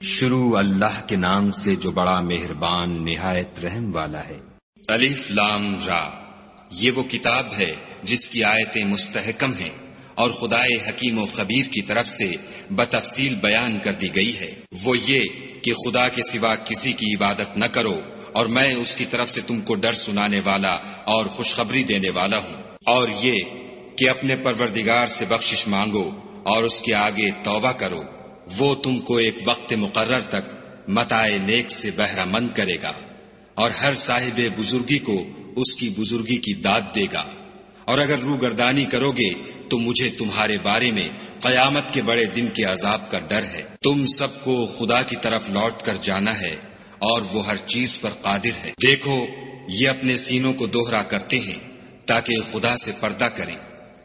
شروع اللہ کے نام سے جو بڑا مہربان نہایت رحم والا ہے۔ الف لام را، یہ وہ کتاب ہے جس کی آیتیں مستحکم ہیں اور خدائے حکیم و خبیر کی طرف سے بتفصیل بیان کر دی گئی ہے۔ وہ یہ کہ خدا کے سوا کسی کی عبادت نہ کرو اور میں اس کی طرف سے تم کو ڈر سنانے والا اور خوشخبری دینے والا ہوں، اور یہ کہ اپنے پروردگار سے بخشش مانگو اور اس کے آگے توبہ کرو، وہ تم کو ایک وقت مقرر تک متاع نیک سے بہرہ مند کرے گا اور ہر صاحب بزرگی کو اس کی بزرگی کی داد دے گا، اور اگر روگردانی کرو گے تو مجھے تمہارے بارے میں قیامت کے بڑے دن کے عذاب کا ڈر ہے۔ تم سب کو خدا کی طرف لوٹ کر جانا ہے اور وہ ہر چیز پر قادر ہے۔ دیکھو، یہ اپنے سینوں کو دوہرا کرتے ہیں تاکہ خدا سے پردہ کریں۔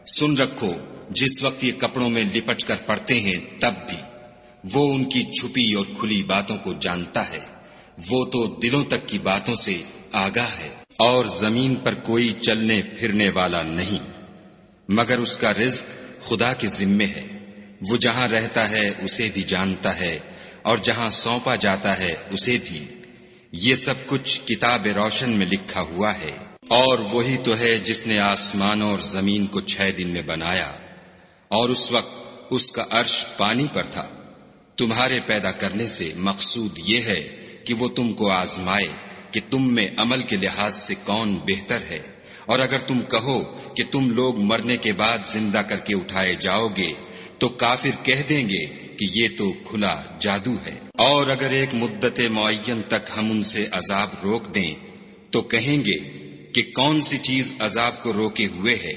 سن رکھو، جس وقت یہ کپڑوں میں لپٹ کر پڑتے ہیں تب بھی وہ ان کی چھپی اور کھلی باتوں کو جانتا ہے، وہ تو دلوں تک کی باتوں سے آگاہ ہے۔ اور زمین پر کوئی چلنے پھرنے والا نہیں مگر اس کا رزق خدا کے ذمے ہے، وہ جہاں رہتا ہے اسے بھی جانتا ہے اور جہاں سونپا جاتا ہے اسے بھی۔ یہ سب کچھ کتاب روشن میں لکھا ہوا ہے۔ اور وہی تو ہے جس نے آسمانوں اور زمین کو 6 دن میں بنایا، اور اس وقت اس کا عرش پانی پر تھا۔ تمہارے پیدا کرنے سے مقصود یہ ہے کہ وہ تم کو آزمائے کہ تم میں عمل کے لحاظ سے کون بہتر ہے، اور اگر تم کہو کہ تم لوگ مرنے کے بعد زندہ کر کے اٹھائے جاؤ گے تو کافر کہہ دیں گے کہ یہ تو کھلا جادو ہے۔ اور اگر ایک مدت معین تک ہم ان سے عذاب روک دیں تو کہیں گے کہ کون سی چیز عذاب کو روکے ہوئے ہے۔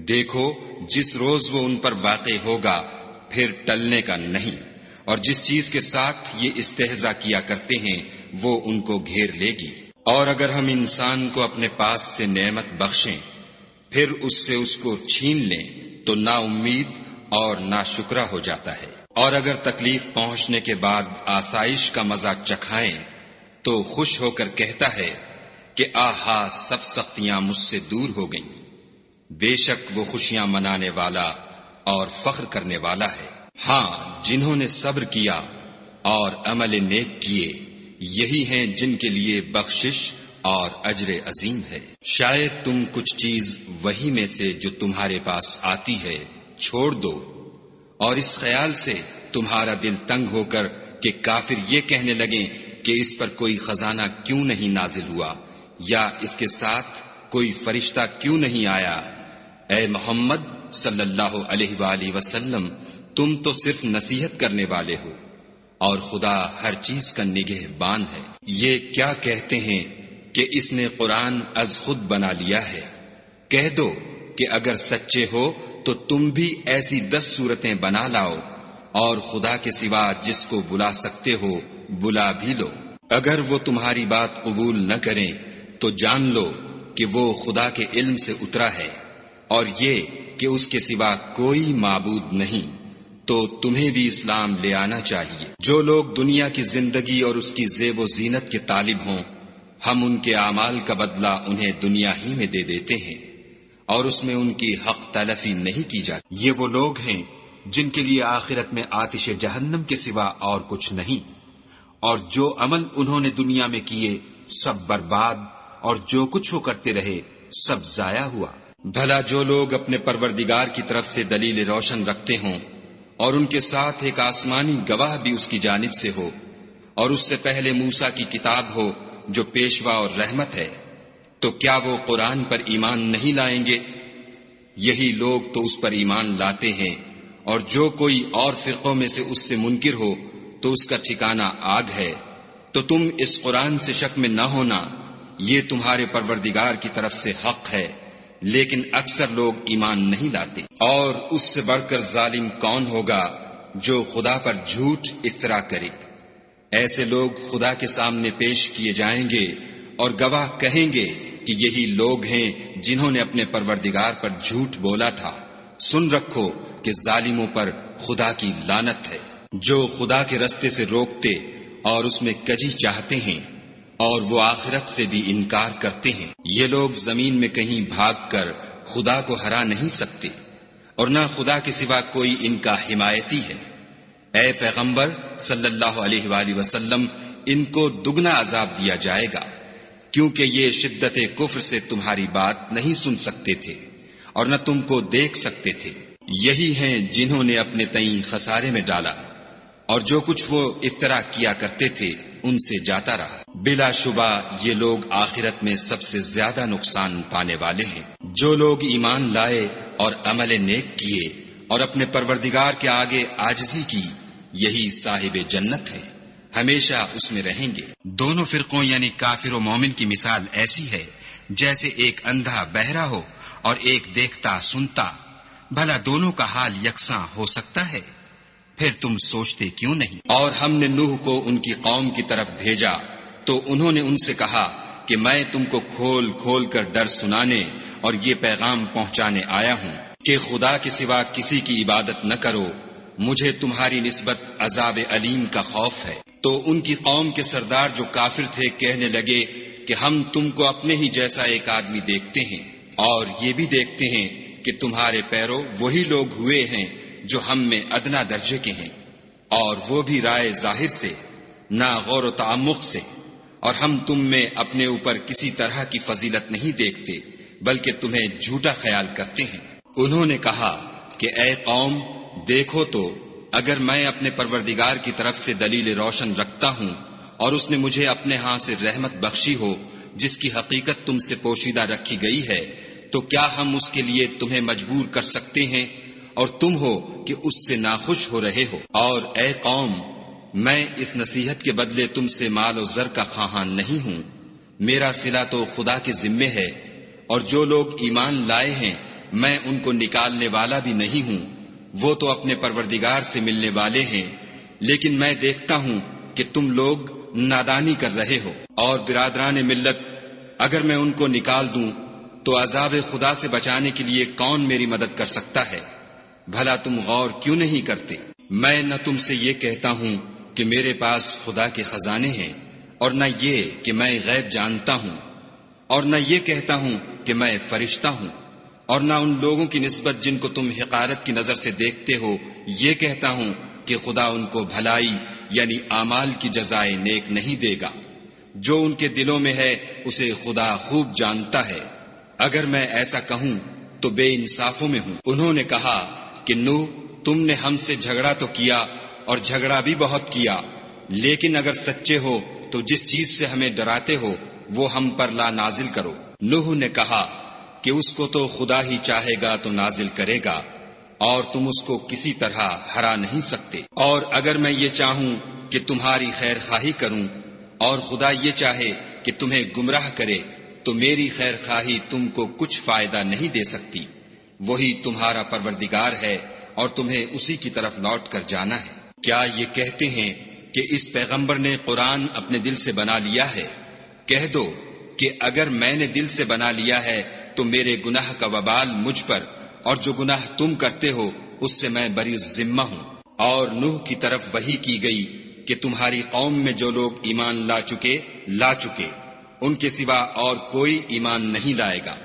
دیکھو، جس روز وہ ان پر واقع ہوگا پھر ٹلنے کا نہیں، اور جس چیز کے ساتھ یہ استہزاء کیا کرتے ہیں وہ ان کو گھیر لے گی۔ اور اگر ہم انسان کو اپنے پاس سے نعمت بخشیں پھر اس سے اس کو چھین لیں تو نا امید اور نا شکرا ہو جاتا ہے۔ اور اگر تکلیف پہنچنے کے بعد آسائش کا مزہ چکھائیں تو خوش ہو کر کہتا ہے کہ آہا، سب سختیاں مجھ سے دور ہو گئیں۔ بے شک وہ خوشیاں منانے والا اور فخر کرنے والا ہے۔ ہاں، جنہوں نے صبر کیا اور عمل نیک کیے، یہی ہیں جن کے لیے بخشش اور اجر عظیم ہے۔ شاید تم کچھ چیز وہی میں سے جو تمہارے پاس آتی ہے چھوڑ دو، اور اس خیال سے تمہارا دل تنگ ہو کر کہ کافر یہ کہنے لگیں کہ اس پر کوئی خزانہ کیوں نہیں نازل ہوا، یا اس کے ساتھ کوئی فرشتہ کیوں نہیں آیا۔ اے محمد صلی اللہ علیہ وآلہ وسلم، تم تو صرف نصیحت کرنے والے ہو اور خدا ہر چیز کا نگہبان ہے۔ یہ کیا کہتے ہیں کہ اس نے قرآن از خود بنا لیا ہے؟ کہہ دو کہ اگر سچے ہو تو تم بھی ایسی 10 صورتیں بنا لاؤ اور خدا کے سوا جس کو بلا سکتے ہو بلا بھی لو۔ اگر وہ تمہاری بات قبول نہ کریں تو جان لو کہ وہ خدا کے علم سے اترا ہے، اور یہ کہ اس کے سوا کوئی معبود نہیں، تو تمہیں بھی اسلام لے آنا چاہیے۔ جو لوگ دنیا کی زندگی اور اس کی زیب و زینت کے طالب ہوں، ہم ان کے اعمال کا بدلہ انہیں دنیا ہی میں دے دیتے ہیں اور اس میں ان کی حق تلفی نہیں کی جاتی۔ یہ وہ لوگ ہیں جن کے لیے آخرت میں آتش جہنم کے سوا اور کچھ نہیں، اور جو عمل انہوں نے دنیا میں کیے سب برباد، اور جو کچھ وہ کرتے رہے سب ضائع ہوا۔ بھلا جو لوگ اپنے پروردگار کی طرف سے دلیل روشن رکھتے ہوں اور ان کے ساتھ ایک آسمانی گواہ بھی اس کی جانب سے ہو، اور اس سے پہلے موسیٰ کی کتاب ہو جو پیشوا اور رحمت ہے، تو کیا وہ قرآن پر ایمان نہیں لائیں گے؟ یہی لوگ تو اس پر ایمان لاتے ہیں، اور جو کوئی اور فرقوں میں سے اس سے منکر ہو تو اس کا ٹھکانہ آگ ہے۔ تو تم اس قرآن سے شک میں نہ ہونا، یہ تمہارے پروردگار کی طرف سے حق ہے، لیکن اکثر لوگ ایمان نہیں لاتے۔ اور اس سے بڑھ کر ظالم کون ہوگا جو خدا پر جھوٹ افترا کرے؟ ایسے لوگ خدا کے سامنے پیش کیے جائیں گے اور گواہ کہیں گے کہ یہی لوگ ہیں جنہوں نے اپنے پروردگار پر جھوٹ بولا تھا۔ سن رکھو کہ ظالموں پر خدا کی لعنت ہے۔ جو خدا کے رستے سے روکتے اور اس میں کجی چاہتے ہیں اور وہ آخرت سے بھی انکار کرتے ہیں، یہ لوگ زمین میں کہیں بھاگ کر خدا کو ہرا نہیں سکتے، اور نہ خدا کے سوا کوئی ان کا حمایتی ہے۔ اے پیغمبر صلی اللہ علیہ وآلہ وسلم، ان کو دگنا عذاب دیا جائے گا، کیونکہ یہ شدت کفر سے تمہاری بات نہیں سن سکتے تھے اور نہ تم کو دیکھ سکتے تھے۔ یہی ہیں جنہوں نے اپنے تئیں خسارے میں ڈالا، اور جو کچھ وہ افترا کیا کرتے تھے ان سے جاتا رہا۔ بلا شبہ یہ لوگ آخرت میں سب سے زیادہ نقصان پانے والے ہیں۔ جو لوگ ایمان لائے اور عمل نیک کیے اور اپنے پروردگار کے آگے عاجزی کی، یہی صاحب جنت ہیں، ہمیشہ اس میں رہیں گے۔ دونوں فرقوں یعنی کافر و مومن کی مثال ایسی ہے جیسے ایک اندھا بہرا ہو اور ایک دیکھتا سنتا۔ بھلا دونوں کا حال یکساں ہو سکتا ہے؟ پھر تم سوچتے کیوں نہیں؟ اور ہم نے نوح کو ان کی قوم کی طرف بھیجا تو انہوں نے ان سے کہا کہ میں تم کو کھول کھول کر ڈر سنانے اور یہ پیغام پہنچانے آیا ہوں کہ خدا کے سوا کسی کی عبادت نہ کرو، مجھے تمہاری نسبت عذاب علیم کا خوف ہے۔ تو ان کی قوم کے سردار جو کافر تھے کہنے لگے کہ ہم تم کو اپنے ہی جیسا ایک آدمی دیکھتے ہیں، اور یہ بھی دیکھتے ہیں کہ تمہارے پیرو وہی لوگ ہوئے ہیں جو ہم میں ادنا درجے کے ہیں، اور وہ بھی رائے ظاہر سے، نہ غور و تعمق سے، اور ہم تم میں اپنے اوپر کسی طرح کی فضیلت نہیں دیکھتے بلکہ تمہیں جھوٹا خیال کرتے ہیں۔ انہوں نے کہا کہ اے قوم، دیکھو تو اگر میں اپنے پروردگار کی طرف سے دلیل روشن رکھتا ہوں اور اس نے مجھے اپنے ہاں سے رحمت بخشی ہو جس کی حقیقت تم سے پوشیدہ رکھی گئی ہے، تو کیا ہم اس کے لیے تمہیں مجبور کر سکتے ہیں اور تم ہو کہ اس سے ناخوش ہو رہے ہو؟ اور اے قوم، میں اس نصیحت کے بدلے تم سے مال و زر کا خواہاں نہیں ہوں، میرا صلہ تو خدا کے ذمے ہے، اور جو لوگ ایمان لائے ہیں میں ان کو نکالنے والا بھی نہیں ہوں، وہ تو اپنے پروردگار سے ملنے والے ہیں، لیکن میں دیکھتا ہوں کہ تم لوگ نادانی کر رہے ہو۔ اور برادران ملت، اگر میں ان کو نکال دوں تو عذاب خدا سے بچانے کے لیے کون میری مدد کر سکتا ہے؟ بھلا تم غور کیوں نہیں کرتے؟ میں نہ تم سے یہ کہتا ہوں کہ میرے پاس خدا کے خزانے ہیں، اور نہ یہ کہ میں غیب جانتا ہوں، اور نہ یہ کہتا ہوں کہ میں فرشتہ ہوں، اور نہ ان لوگوں کی نسبت جن کو تم حقارت کی نظر سے دیکھتے ہو یہ کہتا ہوں کہ خدا ان کو بھلائی یعنی اعمال کی جزائے نیک نہیں دے گا۔ جو ان کے دلوں میں ہے اسے خدا خوب جانتا ہے، اگر میں ایسا کہوں تو بے انصافوں میں ہوں۔ انہوں نے کہا کہ نوح، تم نے ہم سے جھگڑا تو کیا اور جھگڑا بھی بہت کیا، لیکن اگر سچے ہو تو جس چیز سے ہمیں ڈراتے ہو وہ ہم پر لا نازل کرو۔ نوح نے کہا کہ اس کو تو خدا ہی چاہے گا تو نازل کرے گا، اور تم اس کو کسی طرح ہرا نہیں سکتے۔ اور اگر میں یہ چاہوں کہ تمہاری خیر خواہی کروں اور خدا یہ چاہے کہ تمہیں گمراہ کرے تو میری خیر خواہی تم کو کچھ فائدہ نہیں دے سکتی۔ وہی تمہارا پروردگار ہے اور تمہیں اسی کی طرف لوٹ کر جانا ہے۔ کیا یہ کہتے ہیں کہ اس پیغمبر نے قرآن اپنے دل سے بنا لیا ہے؟ کہہ دو کہ اگر میں نے دل سے بنا لیا ہے تو میرے گناہ کا وبال مجھ پر، اور جو گناہ تم کرتے ہو اس سے میں بری ذمہ ہوں۔ اور نوح کی طرف وحی کی گئی کہ تمہاری قوم میں جو لوگ ایمان لا چکے ان کے سوا اور کوئی ایمان نہیں لائے گا،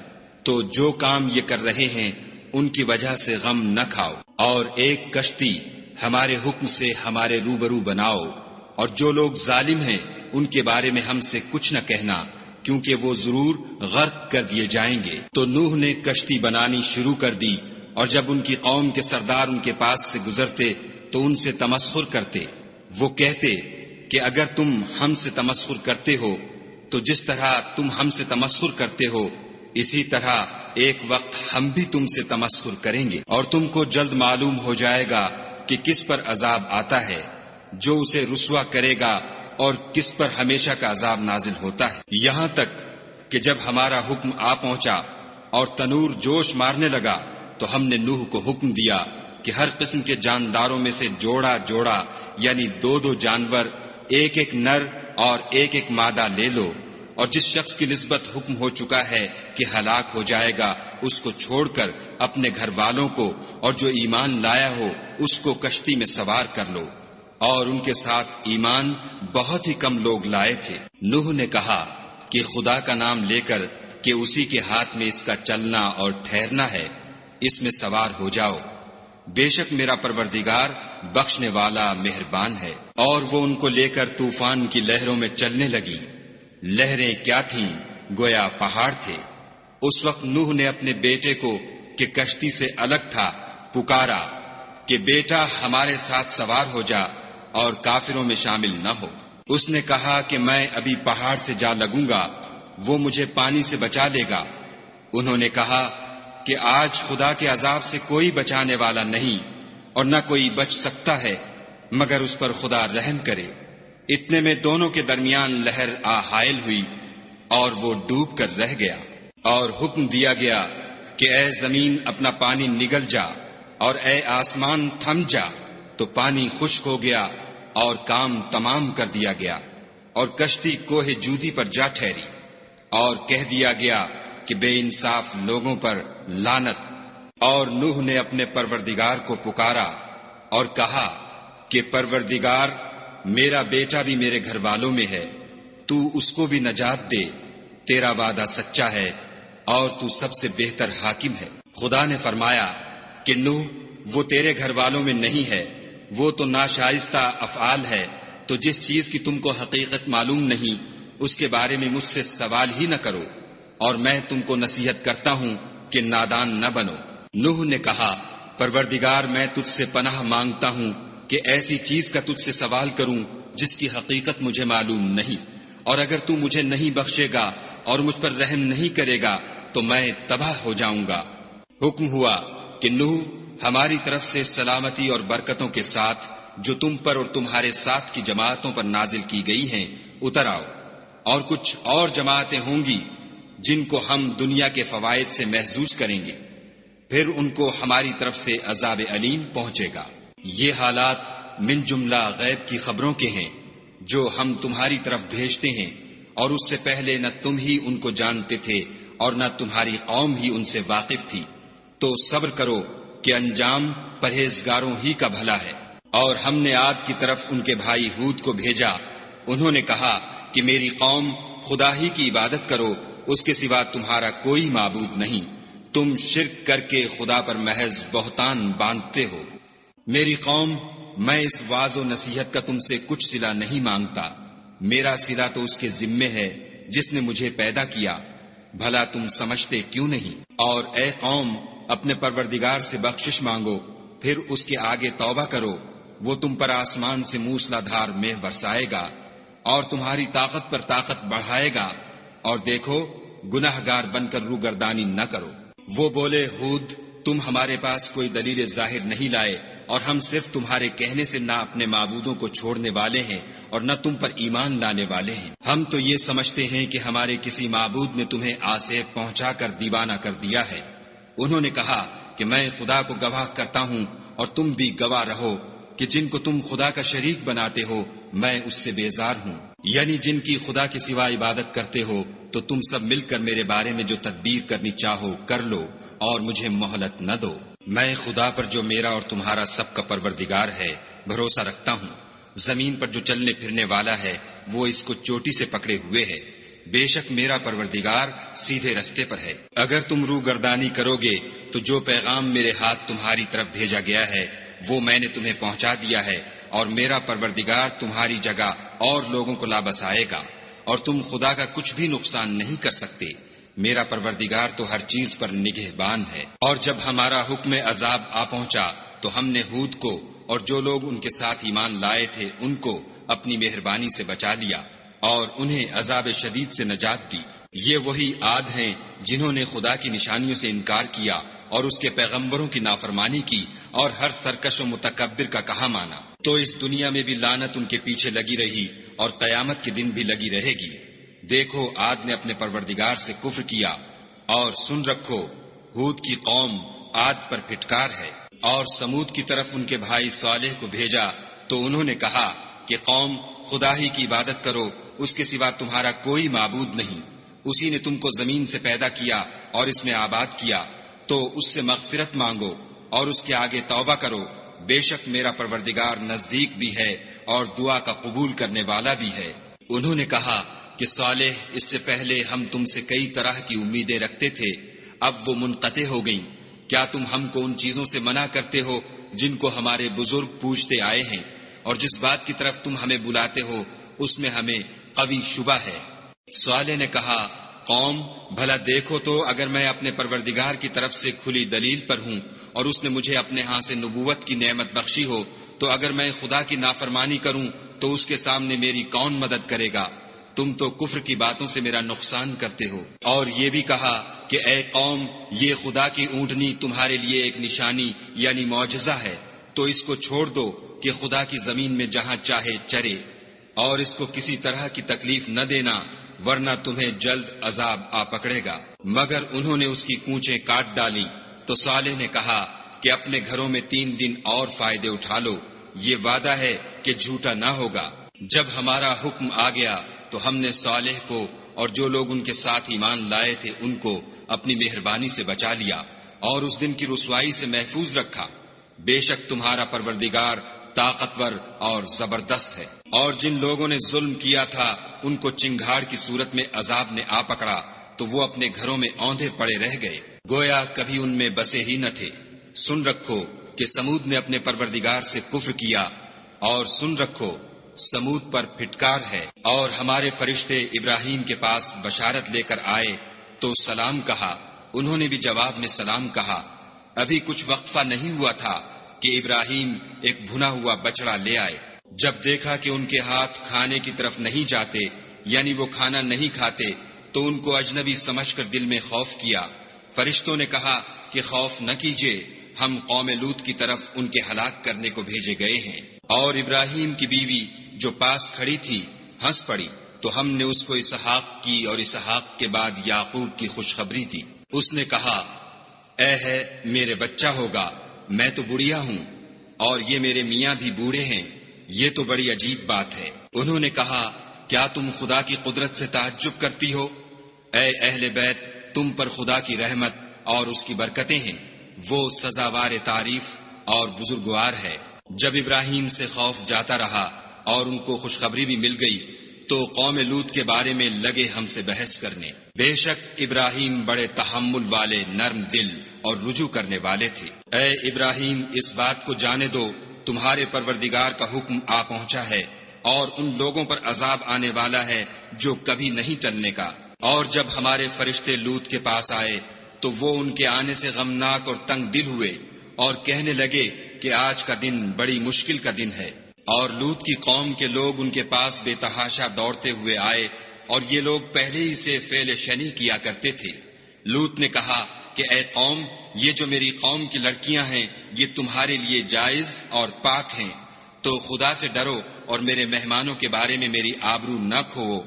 تو جو کام یہ کر رہے ہیں ان کی وجہ سے غم نہ کھاؤ، اور ایک کشتی ہمارے حکم سے ہمارے روبرو بناؤ، اور جو لوگ ظالم ہیں ان کے بارے میں ہم سے کچھ نہ کہنا، کیونکہ وہ ضرور غرق کر دیے جائیں گے۔ تو نوح نے کشتی بنانی شروع کر دی، اور جب ان کی قوم کے سردار ان کے پاس سے گزرتے تو ان سے تمسخر کرتے۔ وہ کہتے کہ اگر تم ہم سے تمسخر کرتے ہو تو جس طرح تم ہم سے تمسخر کرتے ہو اسی طرح ایک وقت ہم بھی تم سے تمسخر کریں گے، اور تم کو جلد معلوم ہو جائے گا کہ کس پر عذاب آتا ہے جو اسے رسوا کرے گا اور کس پر ہمیشہ کا عذاب نازل ہوتا ہے۔ یہاں تک کہ جب ہمارا حکم آ پہنچا اور تنور جوش مارنے لگا تو ہم نے نوح کو حکم دیا کہ ہر قسم کے جانداروں میں سے جوڑا جوڑا یعنی 2 جانور، ایک نر اور ایک مادہ لے لو، اور جس شخص کی نسبت حکم ہو چکا ہے کہ ہلاک ہو جائے گا اس کو چھوڑ کر اپنے گھر والوں کو اور جو ایمان لایا ہو اس کو کشتی میں سوار کر لو۔ اور ان کے ساتھ ایمان بہت ہی کم لوگ لائے تھے۔ نوح نے کہا کہ خدا کا نام لے کر کہ اسی کے ہاتھ میں اس کا چلنا اور ٹھہرنا ہے، اس میں سوار ہو جاؤ، بے شک میرا پروردگار بخشنے والا مہربان ہے۔ اور وہ ان کو لے کر طوفان کی لہروں میں چلنے لگی۔ لہریں کیا تھیں؟ گویا پہاڑ تھے۔ اس وقت نوح نے اپنے بیٹے کو کہ کشتی سے الگ تھا پکارا کہ بیٹا ہمارے ساتھ سوار ہو جا اور کافروں میں شامل نہ ہو۔ اس نے کہا کہ میں ابھی پہاڑ سے جا لگوں گا، وہ مجھے پانی سے بچا لے گا۔ انہوں نے کہا کہ آج خدا کے عذاب سے کوئی بچانے والا نہیں اور نہ کوئی بچ سکتا ہے مگر اس پر خدا رحم کرے۔ اتنے میں دونوں کے درمیان لہر آ حائل ہوئی اور وہ ڈوب کر رہ گیا۔ اور حکم دیا گیا کہ اے زمین اپنا پانی نگل جا اور اے آسمان تھم جا، تو پانی خشک ہو گیا اور کام تمام کر دیا گیا، اور کشتی کوہ جودی پر جا ٹھہری۔ اور کہہ دیا گیا کہ بے انصاف لوگوں پر لعنت۔ اور نوح نے اپنے پروردگار کو پکارا اور کہا کہ پروردگار، میرا بیٹا بھی میرے گھر والوں میں ہے، تو اس کو بھی نجات دے، تیرا وعدہ سچا ہے اور تو سب سے بہتر حاکم ہے۔ خدا نے فرمایا کہ نوح، وہ تیرے گھر والوں میں نہیں ہے، وہ تو ناشائستہ افعال ہے، تو جس چیز کی تم کو حقیقت معلوم نہیں اس کے بارے میں مجھ سے سوال ہی نہ کرو، اور میں تم کو نصیحت کرتا ہوں کہ نادان نہ بنو۔ نوح نے کہا، پروردگار میں تجھ سے پناہ مانگتا ہوں کہ ایسی چیز کا تجھ سے سوال کروں جس کی حقیقت مجھے معلوم نہیں، اور اگر تو مجھے نہیں بخشے گا اور مجھ پر رحم نہیں کرے گا تو میں تباہ ہو جاؤں گا۔ حکم ہوا کہ نوح، ہماری طرف سے سلامتی اور برکتوں کے ساتھ جو تم پر اور تمہارے ساتھ کی جماعتوں پر نازل کی گئی ہیں اتر آؤ، اور کچھ اور جماعتیں ہوں گی جن کو ہم دنیا کے فوائد سے محظوظ کریں گے، پھر ان کو ہماری طرف سے عذاب علیم پہنچے گا۔ یہ حالات من جملہ غیب کی خبروں کے ہیں جو ہم تمہاری طرف بھیجتے ہیں، اور اس سے پہلے نہ تم ہی ان کو جانتے تھے اور نہ تمہاری قوم ہی ان سے واقف تھی، تو صبر کرو کہ انجام پرہیزگاروں ہی کا بھلا ہے۔ اور ہم نے عاد کی طرف ان کے بھائی ہود کو بھیجا، انہوں نے کہا کہ میری قوم خدا ہی کی عبادت کرو، اس کے سوا تمہارا کوئی معبود نہیں، تم شرک کر کے خدا پر محض بہتان باندھتے ہو۔ میری قوم، میں اس واعظ و نصیحت کا تم سے کچھ صلہ نہیں مانگتا، میرا صلہ تو اس کے ذمے ہے جس نے مجھے پیدا کیا، بھلا تم سمجھتے کیوں نہیں؟ اور اے قوم، اپنے پروردگار سے بخشش مانگو، پھر اس کے آگے توبہ کرو، وہ تم پر آسمان سے موسلا دھار مے برسائے گا اور تمہاری طاقت پر طاقت بڑھائے گا، اور دیکھو گناہ گار بن کر روگردانی نہ کرو۔ وہ بولے، ہود، تم ہمارے پاس کوئی دلیل ظاہر نہیں لائے، اور ہم صرف تمہارے کہنے سے نہ اپنے معبودوں کو چھوڑنے والے ہیں اور نہ تم پر ایمان لانے والے ہیں۔ ہم تو یہ سمجھتے ہیں کہ ہمارے کسی معبود نے تمہیں آسیب پہنچا کر دیوانہ کر دیا ہے۔ انہوں نے کہا کہ میں خدا کو گواہ کرتا ہوں اور تم بھی گواہ رہو کہ جن کو تم خدا کا شریک بناتے ہو میں اس سے بیزار ہوں، یعنی جن کی خدا کے سوا عبادت کرتے ہو، تو تم سب مل کر میرے بارے میں جو تدبیر کرنی چاہو کر لو اور مجھے مہلت نہ دو۔ میں خدا پر جو میرا اور تمہارا سب کا پروردگار ہے بھروسہ رکھتا ہوں۔ زمین پر جو چلنے پھرنے والا ہے وہ اس کو چوٹی سے پکڑے ہوئے ہے، بے شک میرا پروردگار سیدھے رستے پر ہے۔ اگر تم روگردانی کرو گے تو جو پیغام میرے ہاتھ تمہاری طرف بھیجا گیا ہے وہ میں نے تمہیں پہنچا دیا ہے، اور میرا پروردگار تمہاری جگہ اور لوگوں کو لا بسائے گا، اور تم خدا کا کچھ بھی نقصان نہیں کر سکتے۔ میرا پروردگار تو ہر چیز پر نگہبان ہے۔ اور جب ہمارا حکم عذاب آ پہنچا تو ہم نے ہود کو اور جو لوگ ان کے ساتھ ایمان لائے تھے ان کو اپنی مہربانی سے بچا لیا اور انہیں عذاب شدید سے نجات دی۔ یہ وہی عاد ہیں جنہوں نے خدا کی نشانیوں سے انکار کیا اور اس کے پیغمبروں کی نافرمانی کی اور ہر سرکش و متکبر کا کہا مانا۔ تو اس دنیا میں بھی لعنت ان کے پیچھے لگی رہی اور قیامت کے دن بھی لگی رہے گی۔ دیکھو عاد نے اپنے پروردگار سے کفر کیا، اور سن رکھو ہود کی قوم عاد پر پھٹکار ہے۔ اور سمود کی طرف ان کے بھائی صالح کو بھیجا تو انہوں نے کہا کہ قوم، خدا ہی کی عبادت کرو، اس کے سوا تمہارا کوئی معبود نہیں، اسی نے تم کو زمین سے پیدا کیا اور اس میں آباد کیا، تو اس سے مغفرت مانگو اور اس کے آگے توبہ کرو، بے شک میرا پروردگار نزدیک بھی ہے اور دعا کا قبول کرنے والا بھی ہے۔ انہوں نے کہا کہ صالح، اس سے پہلے ہم تم سے کئی طرح کی امیدیں رکھتے تھے، اب وہ منقطع ہو گئیں، کیا تم ہم کو ان چیزوں سے منع کرتے ہو جن کو ہمارے بزرگ پوجتے آئے ہیں، اور جس بات کی طرف تم ہمیں بلاتے ہو اس میں ہمیں قوی شبہ ہے؟ صالح نے کہا، قوم بھلا دیکھو تو اگر میں اپنے پروردگار کی طرف سے کھلی دلیل پر ہوں اور اس نے مجھے اپنے ہاں سے نبوت کی نعمت بخشی ہو، تو اگر میں خدا کی نافرمانی کروں تو اس کے سامنے میری کون مدد کرے گا؟ تم تو کفر کی باتوں سے میرا نقصان کرتے ہو۔ اور یہ بھی کہا کہ اے قوم، یہ خدا کی اونٹنی تمہارے لیے ایک نشانی یعنی معجزہ ہے، تو اس کو چھوڑ دو کہ خدا کی زمین میں جہاں چاہے چرے، اور اس کو کسی طرح کی تکلیف نہ دینا، ورنہ تمہیں جلد عذاب آ پکڑے گا۔ مگر انہوں نے اس کی کونچیں کاٹ ڈالی۔ تو صالح نے کہا کہ اپنے گھروں میں 3 دن اور فائدے اٹھا لو، یہ وعدہ ہے کہ جھوٹا نہ ہوگا۔ جب ہمارا حکم آ گیا تو ہم نے صالح کو اور جو لوگ ان کے ساتھ ایمان لائے تھے ان کو اپنی مہربانی سے بچا لیا اور اس دن کی رسوائی سے محفوظ رکھا۔ بے شک تمہارا پروردگار طاقتور اور زبردست ہے۔ اور جن لوگوں نے ظلم کیا تھا ان کو چنگھاڑ کی صورت میں عذاب نے آ پکڑا تو وہ اپنے گھروں میں اوندھے پڑے رہ گئے، گویا کبھی ان میں بسے ہی نہ تھے۔ سن رکھو کہ سمود نے اپنے پروردگار سے کفر کیا، اور سن رکھو سمود پر پھٹکار ہے۔ اور ہمارے فرشتے ابراہیم کے پاس بشارت لے کر آئے تو سلام کہا، انہوں نے بھی جواب میں سلام کہا۔ ابھی کچھ وقفہ نہیں ہوا تھا کہ ابراہیم ایک بھنا ہوا بچڑا لے آئے۔ جب دیکھا کہ ان کے ہاتھ کھانے کی طرف نہیں جاتے، یعنی وہ کھانا نہیں کھاتے، تو ان کو اجنبی سمجھ کر دل میں خوف کیا۔ فرشتوں نے کہا کہ خوف نہ کیجیے، ہم قوم لوط کی طرف ان کے ہلاک کرنے کو بھیجے گئے ہیں۔ اور ابراہیم کی بیوی جو پاس کھڑی تھی ہنس پڑی، تو ہم نے اس کو اسحاق کی اور اسحاق کے بعد یعقوب کی خوشخبری دی۔ اس نے کہا، اے ہے میرے بچہ ہوگا، میں تو بڑھیا ہوں اور یہ میرے میاں بھی بوڑھے ہیں، یہ تو بڑی عجیب بات ہے۔ انہوں نے کہا، کیا تم خدا کی قدرت سے تعجب کرتی ہو؟ اے اہل بیت، تم پر خدا کی رحمت اور اس کی برکتیں ہیں، وہ سزاوار تعریف اور بزرگوار ہے۔ جب ابراہیم سے خوف جاتا رہا اور ان کو خوشخبری بھی مل گئی تو قوم لوط کے بارے میں لگے ہم سے بحث کرنے۔ بے شک ابراہیم بڑے تحمل والے، نرم دل اور رجوع کرنے والے تھے۔ اے ابراہیم، اس بات کو جانے دو تمہارے پروردگار کا حکم آ پہنچا ہے، اور ان لوگوں پر عذاب آنے والا ہے جو کبھی نہیں ٹلنے کا۔ اور جب ہمارے فرشتے لوط کے پاس آئے تو وہ ان کے آنے سے غمناک اور تنگ دل ہوئے اور کہنے لگے کہ آج کا دن بڑی مشکل کا دن ہے۔ اور لوط کی قوم کے لوگ ان کے پاس بے تحاشا دوڑتے ہوئے آئے، اور یہ لوگ پہلے ہی سے فعل شنی کیا کرتے تھے۔ لوط نے کہا کہ اے قوم، یہ جو میری قوم کی لڑکیاں ہیں یہ تمہارے لیے جائز اور پاک ہیں، تو خدا سے ڈرو اور میرے مہمانوں کے بارے میں میری آبرو نہ کھوو۔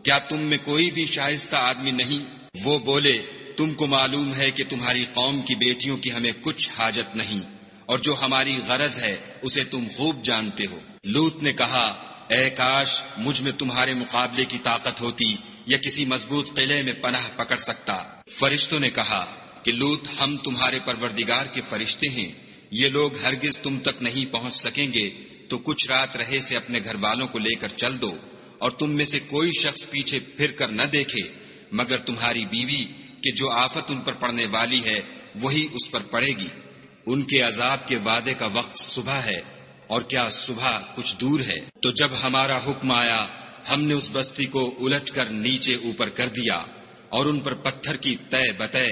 کیا تم میں کوئی بھی شائستہ آدمی نہیں؟ وہ بولے، تم کو معلوم ہے کہ تمہاری قوم کی بیٹیوں کی ہمیں کچھ حاجت نہیں، اور جو ہماری غرض ہے اسے تم خوب جانتے ہو۔ لوط نے کہا، اے کاش مجھ میں تمہارے مقابلے کی طاقت ہوتی یا کسی مضبوط قلعے میں پناہ پکڑ سکتا۔ فرشتوں نے کہا کہ لوط، ہم تمہارے پروردگار کے فرشتے ہیں، یہ لوگ ہرگز تم تک نہیں پہنچ سکیں گے، تو کچھ رات رہے سے اپنے گھر والوں کو لے کر چل دو، اور تم میں سے کوئی شخص پیچھے پھر کر نہ دیکھے مگر تمہاری بیوی، کہ جو آفت ان پر پڑنے والی ہے وہی اس پر پڑے گی۔ ان کے عذاب کے وعدے کا وقت صبح ہے، اور کیا صبح کچھ دور ہے؟ تو جب ہمارا حکم آیا ہم نے اس بستی کو الٹ کر نیچے اوپر کر دیا اور ان پر پتھر کی تہ بتہ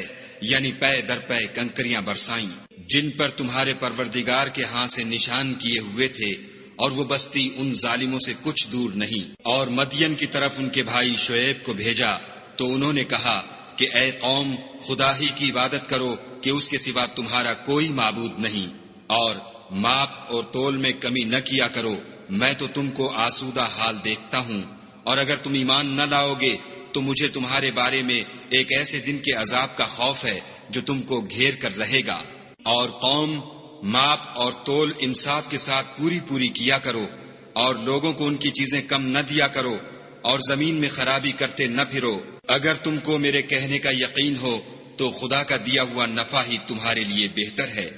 یعنی پے در پے کنکریاں برسائیں، جن پر تمہارے پروردگار کے ہاں سے نشان کیے ہوئے تھے، اور وہ بستی ان ظالموں سے کچھ دور نہیں۔ اور مدین کی طرف ان کے بھائی شعیب کو بھیجا تو انہوں نے کہا کہ اے قوم، خدا ہی کی عبادت کرو کہ اس کے سوا تمہارا کوئی معبود نہیں، اور ماپ اور تول میں کمی نہ کیا کرو، میں تو تم کو آسودہ حال دیکھتا ہوں، اور اگر تم ایمان نہ لاؤ گے تو مجھے تمہارے بارے میں ایک ایسے دن کے عذاب کا خوف ہے جو تم کو گھیر کر رہے گا۔ اور قوم، ماپ اور تول انصاف کے ساتھ پوری کیا کرو، اور لوگوں کو ان کی چیزیں کم نہ دیا کرو، اور زمین میں خرابی کرتے نہ پھرو۔ اگر تم کو میرے کہنے کا یقین ہو تو خدا کا دیا ہوا نفع ہی تمہارے لیے بہتر ہے،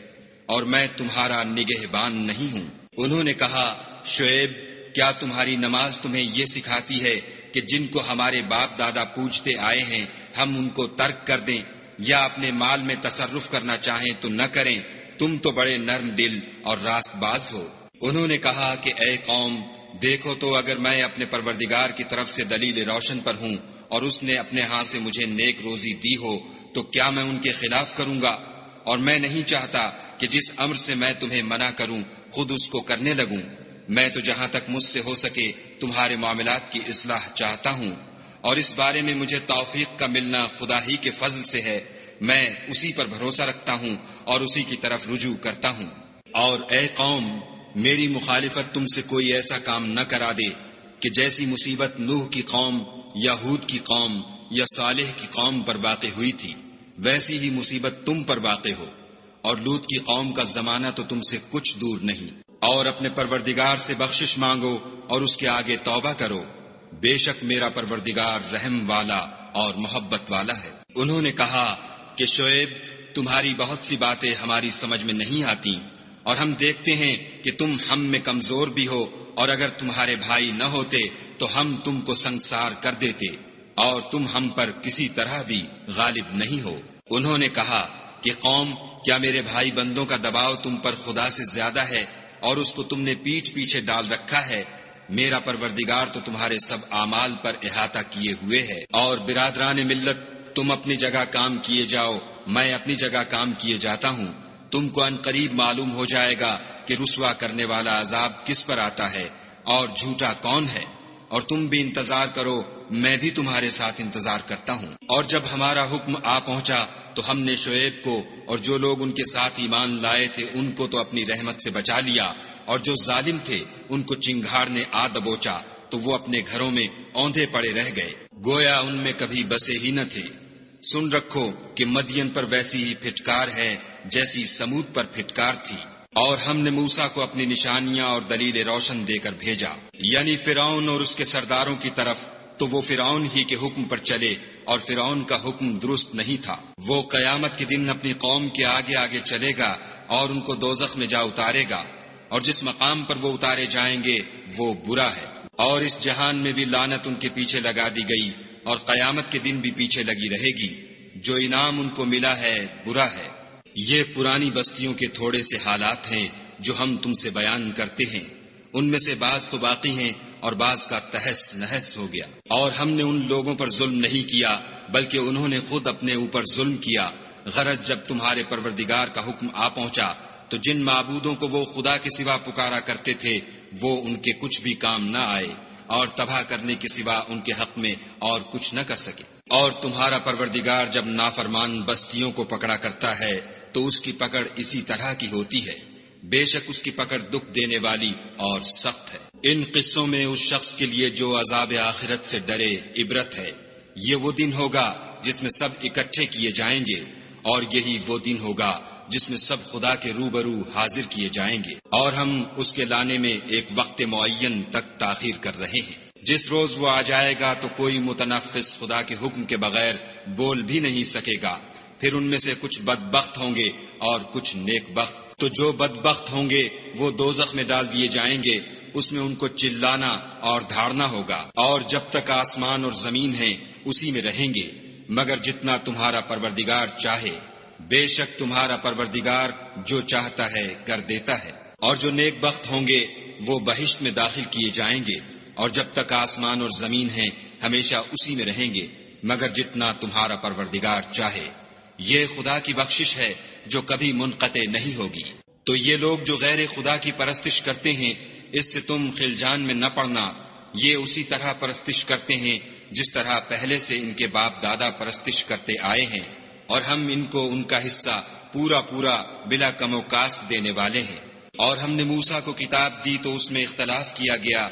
اور میں تمہارا نگہبان نہیں ہوں۔ انہوں نے کہا، شعیب، کیا تمہاری نماز تمہیں یہ سکھاتی ہے کہ جن کو ہمارے باپ دادا پوجتے آئے ہیں ہم ان کو ترک کر دیں، یا اپنے مال میں تصرف کرنا چاہیں تو نہ کریں، تم تو بڑے نرم دل اور راست باز ہو۔ انہوں نے کہا کہ اے قوم، دیکھو تو اگر میں اپنے پروردگار کی طرف سے دلیل روشن پر ہوں اور اس نے اپنے ہاتھ سے مجھے نیک روزی دی ہو تو کیا میں ان کے خلاف کروں گا؟ اور میں نہیں چاہتا کہ جس امر سے میں تمہیں منع کروں خود اس کو کرنے لگوں۔ میں تو جہاں تک مجھ سے ہو سکے تمہارے معاملات کی اصلاح چاہتا ہوں، اور اس بارے میں مجھے توفیق کا ملنا خدا ہی کے فضل سے ہے۔ میں اسی پر بھروسہ رکھتا ہوں اور اسی کی طرف رجوع کرتا ہوں۔ اور اے قوم، میری مخالفت تم سے کوئی ایسا کام نہ کرا دے کہ جیسی مصیبت نوح کی قوم یا ہود کی قوم یا صالح کی قوم پر واقع ہوئی تھی، ویسی ہی مصیبت تم پر واقع ہو۔ اور لوط کی قوم کا زمانہ تو تم سے کچھ دور نہیں۔ اور اپنے پروردگار سے بخشش مانگو اور اس کے آگے توبہ کرو، بے شک میرا پروردگار رحم والا اور محبت والا ہے۔ انہوں نے کہا کہ شعیب، تمہاری بہت سی باتیں ہماری سمجھ میں نہیں آتی، اور ہم دیکھتے ہیں کہ تم ہم میں کمزور بھی ہو، اور اگر تمہارے بھائی نہ ہوتے تو ہم تم کو سنگسار کر دیتے، اور تم ہم پر کسی طرح بھی غالب نہیں ہو۔ انہوں نے کہا کہ قوم، کیا میرے بھائی بندوں کا دباؤ تم پر خدا سے زیادہ ہے اور اس کو تم نے پیٹھ پیچھے ڈال رکھا ہے؟ میرا پروردگار تو تمہارے سب اعمال پر احاطہ کیے ہوئے ہے۔ اور برادران ملت، تم اپنی جگہ کام کیے جاؤ، میں اپنی جگہ کام کیے جاتا ہوں۔ تم کو ان قریب معلوم ہو جائے گا کہ رسوا کرنے والا عذاب کس پر آتا ہے اور جھوٹا کون ہے، اور تم بھی انتظار کرو، میں بھی تمہارے ساتھ انتظار کرتا ہوں۔ اور جب ہمارا حکم آ پہنچا تو ہم نے شعیب کو اور جو لوگ ان کے ساتھ ایمان لائے تھے ان کو تو اپنی رحمت سے بچا لیا، اور جو ظالم تھے ان کو چنگھاڑ نے آ دبوچا تو وہ اپنے گھروں میں اوندھے پڑے رہ گئے، گویا ان میں کبھی بسے ہی نہ تھے۔ سن رکھو کہ مدین پر ویسی ہی پھٹکار ہے جیسی سمود پر پھٹکار تھی۔ اور ہم نے موسیٰ کو اپنی نشانیاں اور دلیل روشن دے کر بھیجا، یعنی فرعون اور اس کے سرداروں کی طرف، تو وہ فرعون ہی کے حکم پر چلے، اور فرعون کا حکم درست نہیں تھا۔ وہ قیامت کے دن اپنی قوم کے آگے آگے چلے گا اور ان کو دوزخ میں جا اتارے گا، اور جس مقام پر وہ اتارے جائیں گے وہ برا ہے۔ اور اس جہان میں بھی لعنت ان کے پیچھے لگا دی گئی، اور قیامت کے دن بھی پیچھے لگی رہے گی۔ جو انعام ان کو ملا ہے برا ہے۔ یہ پرانی بستیوں کے تھوڑے سے حالات ہیں جو ہم تم سے بیان کرتے ہیں، ان میں سے بعض تو باقی ہیں اور بعض کا تہس نہس ہو گیا۔ اور ہم نے ان لوگوں پر ظلم نہیں کیا بلکہ انہوں نے خود اپنے اوپر ظلم کیا۔ غرض جب تمہارے پروردگار کا حکم آ پہنچا تو جن معبودوں کو وہ خدا کے سوا پکارا کرتے تھے وہ ان کے کچھ بھی کام نہ آئے، اور تباہ کرنے کے سوا ان کے حق میں اور کچھ نہ کر سکے۔ اور تمہارا پروردگار جب نافرمان بستیوں کو پکڑا کرتا ہے تو اس کی پکڑ اسی طرح کی ہوتی ہے، بے شک اس کی پکڑ دکھ دینے والی اور سخت ہے۔ ان قصوں میں اس شخص کے لیے جو عذاب آخرت سے ڈرے عبرت ہے۔ یہ وہ دن ہوگا جس میں سب اکٹھے کیے جائیں گے، اور یہی وہ دن ہوگا جس میں سب خدا کے روبرو حاضر کیے جائیں گے، اور ہم اس کے لانے میں ایک وقت معین تک تاخیر کر رہے ہیں۔ جس روز وہ آ جائے گا تو کوئی متنفس خدا کے حکم کے بغیر بول بھی نہیں سکے گا۔ پھر ان میں سے کچھ بدبخت ہوں گے اور کچھ نیک بخت۔ تو جو بدبخت ہوں گے وہ دوزخ میں ڈال دیے جائیں گے، اس میں ان کو چلانا اور دھاڑنا ہوگا، اور جب تک آسمان اور زمین ہیں اسی میں رہیں گے، مگر جتنا تمہارا پروردگار چاہے۔ بے شک تمہارا پروردگار جو چاہتا ہے کر دیتا ہے۔ اور جو نیک بخت ہوں گے وہ بہشت میں داخل کیے جائیں گے، اور جب تک آسمان اور زمین ہیں ہمیشہ اسی میں رہیں گے، مگر جتنا تمہارا پروردگار چاہے۔ یہ خدا کی بخشش ہے جو کبھی منقطع نہیں ہوگی۔ تو یہ لوگ جو غیر خدا کی پرستش کرتے ہیں اس سے تم خلجان میں نہ پڑنا، یہ اسی طرح پرستش کرتے ہیں جس طرح پہلے سے ان کے باپ دادا پرستش کرتے آئے ہیں، اور ہم ان کو ان کا حصہ پورا پورا بلا کم و کاست دینے والے ہیں۔ اور ہم نے موسیٰ کو کتاب دی تو اس میں اختلاف کیا گیا،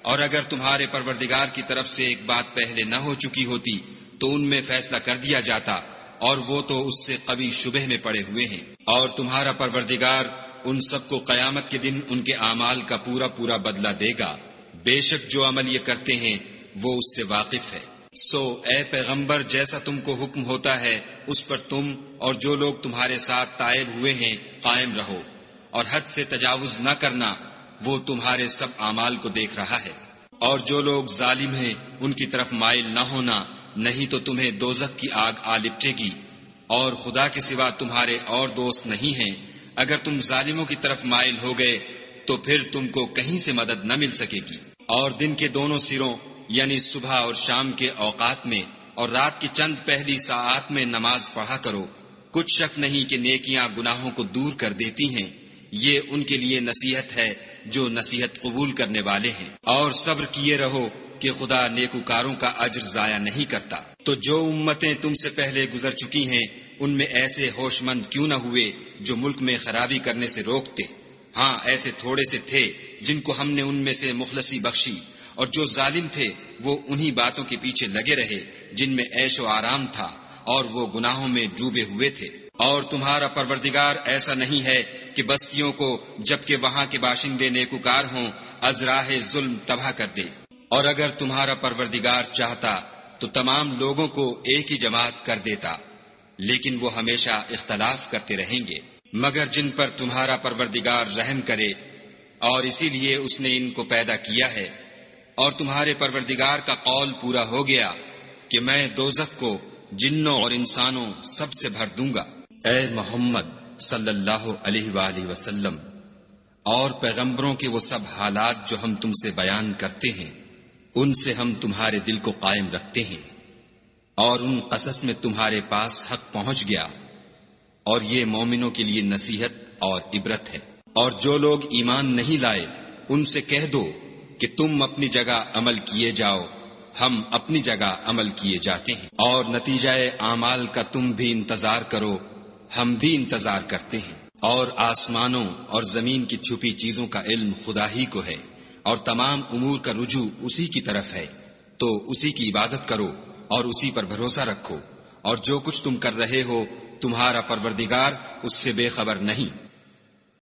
اور اگر تمہارے پروردگار کی طرف سے ایک بات پہلے نہ ہو چکی ہوتی تو ان میں فیصلہ کر دیا جاتا، اور وہ تو اس سے قوی شبہ میں پڑے ہوئے ہیں۔ اور تمہارا پروردگار ان سب کو قیامت کے دن ان کے اعمال کا پورا پورا بدلہ دے گا، بے شک جو عمل یہ کرتے ہیں وہ اس سے واقف ہے۔ سو اے پیغمبر، جیسا تم کو حکم ہوتا ہے اس پر تم اور جو لوگ تمہارے ساتھ تائب ہوئے ہیں قائم رہو، اور حد سے تجاوز نہ کرنا، وہ تمہارے سب اعمال کو دیکھ رہا ہے۔ اور جو لوگ ظالم ہیں ان کی طرف مائل نہ ہونا، نہیں تو تمہیں دوزخ کی آگ آ لپٹے گی۔ اور خدا کے سوا تمہارے اور دوست نہیں ہیں، اگر تم ظالموں کی طرف مائل ہو گئے تو پھر تم کو کہیں سے مدد نہ مل سکے گی۔ اور دن کے دونوں سروں یعنی صبح اور شام کے اوقات میں اور رات کی چند پہلی ساعات میں نماز پڑھا کرو، کچھ شک نہیں کہ نیکیاں گناہوں کو دور کر دیتی ہیں، یہ ان کے لیے نصیحت ہے جو نصیحت قبول کرنے والے ہیں۔ اور صبر کیے رہو کہ خدا نیکوکاروں کا اجر ضائع نہیں کرتا۔ تو جو امتیں تم سے پہلے گزر چکی ہیں ان میں ایسے ہوش مند کیوں نہ ہوئے جو ملک میں خرابی کرنے سے روکتے؟ ہاں ایسے تھوڑے سے تھے جن کو ہم نے ان میں سے مخلصی بخشی، اور جو ظالم تھے وہ انہی باتوں کے پیچھے لگے رہے جن میں عیش و آرام تھا، اور وہ گناہوں میں ڈوبے ہوئے تھے۔ اور تمہارا پروردگار ایسا نہیں ہے کہ بستیوں کو جبکہ وہاں کے باشندے نیکوکار ہوں از راہ ظلم تباہ کر دے، اور اگر تمہارا پروردگار چاہتا تو تمام لوگوں کو ایک ہی جماعت کر دیتا، لیکن وہ ہمیشہ اختلاف کرتے رہیں گے، مگر جن پر تمہارا پروردگار رحم کرے، اور اسی لیے اس نے ان کو پیدا کیا ہے۔ اور تمہارے پروردگار کا قول پورا ہو گیا کہ میں دوزخ کو جنوں اور انسانوں سب سے بھر دوں گا۔ اے محمد صلی اللہ علیہ وآلہ وسلم اور پیغمبروں کے وہ سب حالات جو ہم تم سے بیان کرتے ہیں ان سے ہم تمہارے دل کو قائم رکھتے ہیں، اور ان قصص میں تمہارے پاس حق پہنچ گیا، اور یہ مومنوں کے لیے نصیحت اور عبرت ہے۔ اور جو لوگ ایمان نہیں لائے ان سے کہہ دو کہ تم اپنی جگہ عمل کیے جاؤ، ہم اپنی جگہ عمل کیے جاتے ہیں، اور نتیجہ اعمال کا تم بھی انتظار کرو، ہم بھی انتظار کرتے ہیں۔ اور آسمانوں اور زمین کی چھپی چیزوں کا علم خدا ہی کو ہے، اور تمام امور کا رجوع اسی کی طرف ہے، تو اسی کی عبادت کرو اور اسی پر بھروسہ رکھو، اور جو کچھ تم کر رہے ہو تمہارا پروردگار اس سے بے خبر نہیں۔